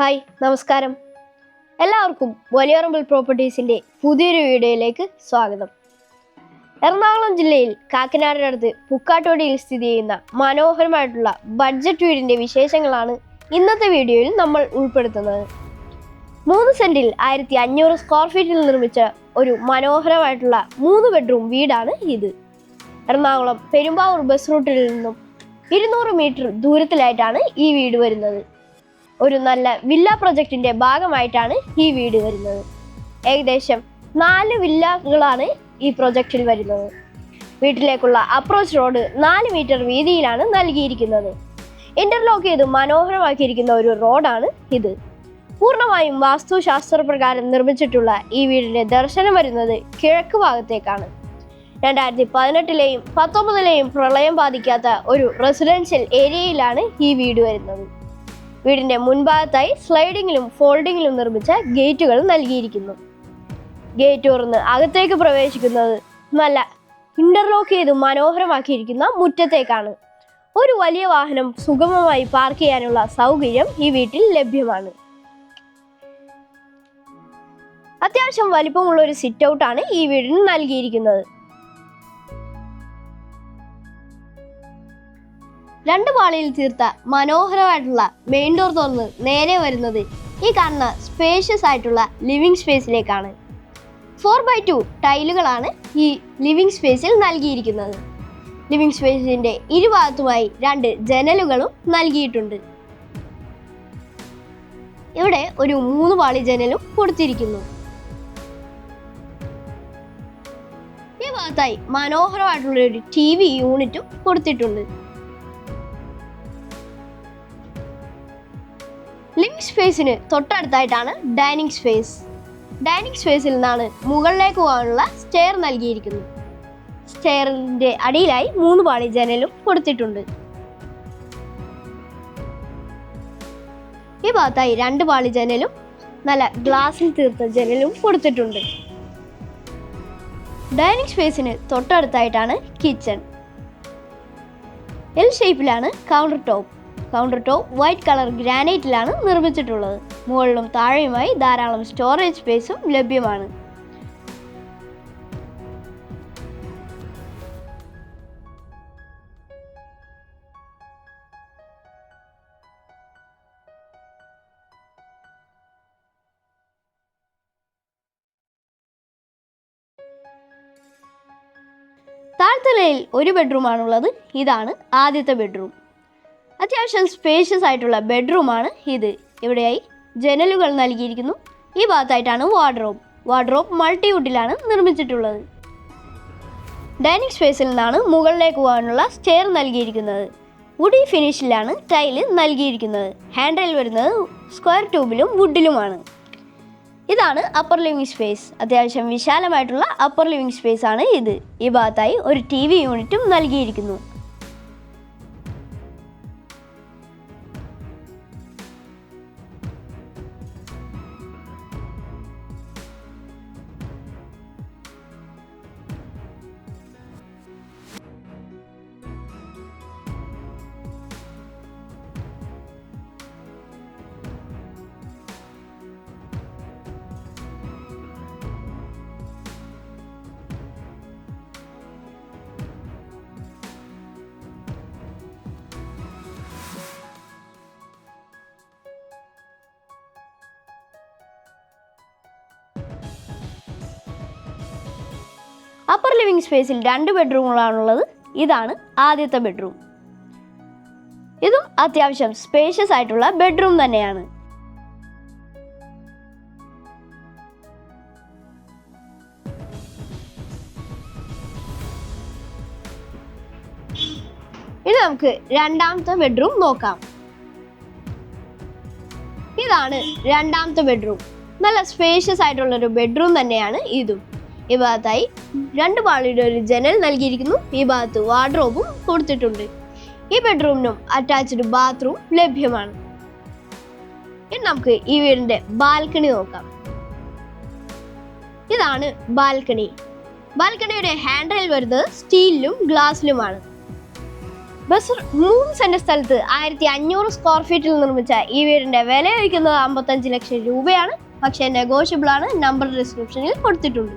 Hi നമസ്കാരം. എല്ലാവർക്കും വലിയറമ്പിൽ പ്രോപ്പർട്ടീസിൻ്റെ പുതിയൊരു വീഡിയോയിലേക്ക് സ്വാഗതം. എറണാകുളം ജില്ലയിൽ കാക്കനാടിനടുത്ത് പുക്കാട്ടോടിയിൽ സ്ഥിതി ചെയ്യുന്ന മനോഹരമായിട്ടുള്ള ബഡ്ജറ്റ് വീടിൻ്റെ വിശേഷങ്ങളാണ് ഇന്നത്തെ വീഡിയോയിൽ നമ്മൾ ഉൾപ്പെടുത്തുന്നത്. 3 സെൻറ്റിൽ 1500 സ്ക്വയർ ഫീറ്റിൽ നിർമ്മിച്ച ഒരു മനോഹരമായിട്ടുള്ള 3 ബെഡ്റൂം വീടാണ് ഇത്. എറണാകുളം പെരുമ്പാവൂർ ബസ് റൂട്ടിൽ നിന്നും 200 മീറ്റർ ദൂരത്തിലായിട്ടാണ് ഈ വീട് വരുന്നത്. ഒരു നല്ല വില്ല പ്രൊജക്റ്റിന്റെ ഭാഗമായിട്ടാണ് ഈ വീട് വരുന്നത്. ഏകദേശം 4 വില്ലകളാണ് ഈ പ്രൊജക്റ്റിൽ വരുന്നത്. വീട്ടിലേക്കുള്ള അപ്രോച്ച് റോഡ് 4 മീറ്റർ വീതിയിലാണ് നൽകിയിരിക്കുന്നത്. ഇന്റർലോക്ക് ചെയ്ത് മനോഹരമാക്കിയിരിക്കുന്ന ഒരു റോഡാണ് ഇത്. പൂർണ്ണമായും വാസ്തുശാസ്ത്രപ്രകാരം നിർമ്മിച്ചിട്ടുള്ള ഈ വീടിന്റെ ദർശനം വരുന്നത് കിഴക്ക് ഭാഗത്തേക്കാണ്. 2018-ലെയും 2019-ലെയും പ്രളയം ബാധിക്കാത്ത ഒരു റെസിഡൻഷ്യൽ ഏരിയയിലാണ് ഈ വീട് വരുന്നത്. വീടിന്റെ മുൻഭാഗത്തായി സ്ലൈഡിങ്ങിലും ഫോൾഡിങ്ങിലും നിർമ്മിച്ച ഗേറ്റുകൾ നൽകിയിരിക്കുന്നു. ഗേറ്റ് തുറന്ന് അകത്തേക്ക് പ്രവേശിക്കുന്നത് നല്ല ഇന്റർലോക്ക് ചെയ്ത് മനോഹരമാക്കിയിരിക്കുന്ന മുറ്റത്തേക്കാണ്. ഒരു വലിയ വാഹനം സുഗമമായി പാർക്ക് ചെയ്യാനുള്ള സൗകര്യം ഈ വീട്ടിൽ ലഭ്യമാണ്. അത്യാവശ്യം വലിപ്പമുള്ള ഒരു സിറ്റ് ഔട്ടാണ് ഈ വീടിന് നൽകിയിരിക്കുന്നത്. 2 പാളിയിൽ തീർത്ത മനോഹരമായിട്ടുള്ള മെയിൻ ഡോർ തുറന്ന് നേരെ വരുന്നത് ഈ കാണുന്ന സ്പേഷ്യസ് ആയിട്ടുള്ള ലിവിംഗ് സ്പേസിലേക്കാണ്. 4x2 ടൈലുകളാണ് ഈ ലിവിംഗ് സ്പേസിൽ നൽകിയിരിക്കുന്നത്. ലിവിംഗ് സ്പേസിന്റെ ഇരുഭാഗത്തുമായി 2 ജനലുകളും നൽകിയിട്ടുണ്ട്. ഇവിടെ ഒരു 3 പാളി ജനലും കൊടുത്തിരിക്കുന്നു. ഈ ഭാഗത്തായി മനോഹരമായിട്ടുള്ള ഒരു TV യൂണിറ്റും കൊടുത്തിട്ടുണ്ട്. ലിവിംഗ് സ്പേസിന് തൊട്ടടുത്തായിട്ടാണ് ഡൈനിങ് സ്പേസ്. ഡൈനിങ് സ്പേസിൽ നിന്നാണ് മുകളിലേക്ക് പോകാനുള്ള സ്റ്റെയർ നൽകിയിരിക്കുന്നത്. സ്റ്റെയറിന്റെ അടിയിലായി 3 പാളി ജനലും കൊടുത്തിട്ടുണ്ട്. ഈ ഭാഗത്തായി 2 പാളി ജനലും നല്ല ഗ്ലാസിൽ തീർത്ത ജനലും കൊടുത്തിട്ടുണ്ട്. ഡൈനിങ് സ്പേസിന് തൊട്ടടുത്തായിട്ടാണ് കിച്ചൺ. എൽ ഷേപ്പിലാണ് കൗണ്ടർ ടോപ്പ് വൈറ്റ് കളർ ഗ്രാനൈറ്റിലാണ് നിർമ്മിച്ചിട്ടുള്ളത്. മുകളിലും താഴെയുമായി ധാരാളം സ്റ്റോറേജ് സ്പേസും ലഭ്യമാണ്. താഴ്ത്തലയിൽ ഒരു ബെഡ്റൂമാണുള്ളത്. ഇതാണ് ആദ്യത്തെ ബെഡ്റൂം. അത്യാവശ്യം സ്പേഷ്യസ് ആയിട്ടുള്ള ബെഡ്റൂമാണ് ഇത്. ഇവിടെയായി ജനലുകൾ നൽകിയിരിക്കുന്നു. ഈ ഭാഗത്തായിട്ടാണ് വാർഡ്രോബ് മൾട്ടിവുഡിലാണ് നിർമ്മിച്ചിട്ടുള്ളത്. ഡൈനിങ് സ്പേസിൽ നിന്നാണ് മുകളിലേക്ക് പോകാനുള്ള സ്റ്റെയർ നൽകിയിരിക്കുന്നത്. വുഡി ഫിനിഷിലാണ് ടൈല് നൽകിയിരിക്കുന്നത്. ഹാൻഡ് റെയിൽ വരുന്നത് സ്ക്വയർ ട്യൂബിലും വുഡിലുമാണ്. ഇതാണ് അപ്പർ ലിവിംഗ് സ്പേസ്. അത്യാവശ്യം വിശാലമായിട്ടുള്ള അപ്പർ ലിവിംഗ് സ്പേസ് ആണ് ഇത്. ഈ ഭാഗത്തായി ഒരു TV യൂണിറ്റും നൽകിയിരിക്കുന്നു. അപ്പർ ലിവിംഗ് സ്പേസിൽ 2 ബെഡ്റൂമുകളാണുള്ളത്. ഇതാണ് ആദ്യത്തെ ബെഡ്റൂം. ഇതും അത്യാവശ്യം സ്പേഷ്യസ് ആയിട്ടുള്ള ബെഡ്റൂം തന്നെയാണ്. ഇനി നമുക്ക് രണ്ടാമത്തെ ബെഡ്റൂം നോക്കാം. ഇതാണ് രണ്ടാമത്തെ ബെഡ്റൂം. നല്ല സ്പേഷ്യസ് ആയിട്ടുള്ള ഒരു ബെഡ്റൂം തന്നെയാണ് ഇതും. ഈ ഭാഗത്തായി 2 പാളിയുടെ ഒരു ജനൽ നൽകിയിരിക്കുന്നു. ഈ ഭാഗത്ത് വാർഡ്രോബും കൊടുത്തിട്ടുണ്ട്. ഈ ബെഡ്റൂമിനും അറ്റാച്ച്ഡ് ബാത്റൂം ലഭ്യമാണ്. ഇനി നമുക്ക് ഈ വീടിന്റെ ബാൽക്കണി നോക്കാം. ഇതാണ് ബാൽക്കണിയുടെ ഹാൻഡ് റെയിൽ വരുന്നത് സ്റ്റീലിലും ഗ്ലാസിലുമാണ്. ബസ് 3 സെന്റ് സ്ഥലത്ത് 1500 സ്ക്വയർ ഫീറ്റിൽ നിർമ്മിച്ച ഈ വീടിന്റെ വില ചോദിക്കുന്നത് 55 ലക്ഷം രൂപയാണ്. പക്ഷേ നെഗോഷ്യബിൾ ആണ്. നമ്പർ ഡിസ്ക്രിപ്ഷനിൽ കൊടുത്തിട്ടുണ്ട്.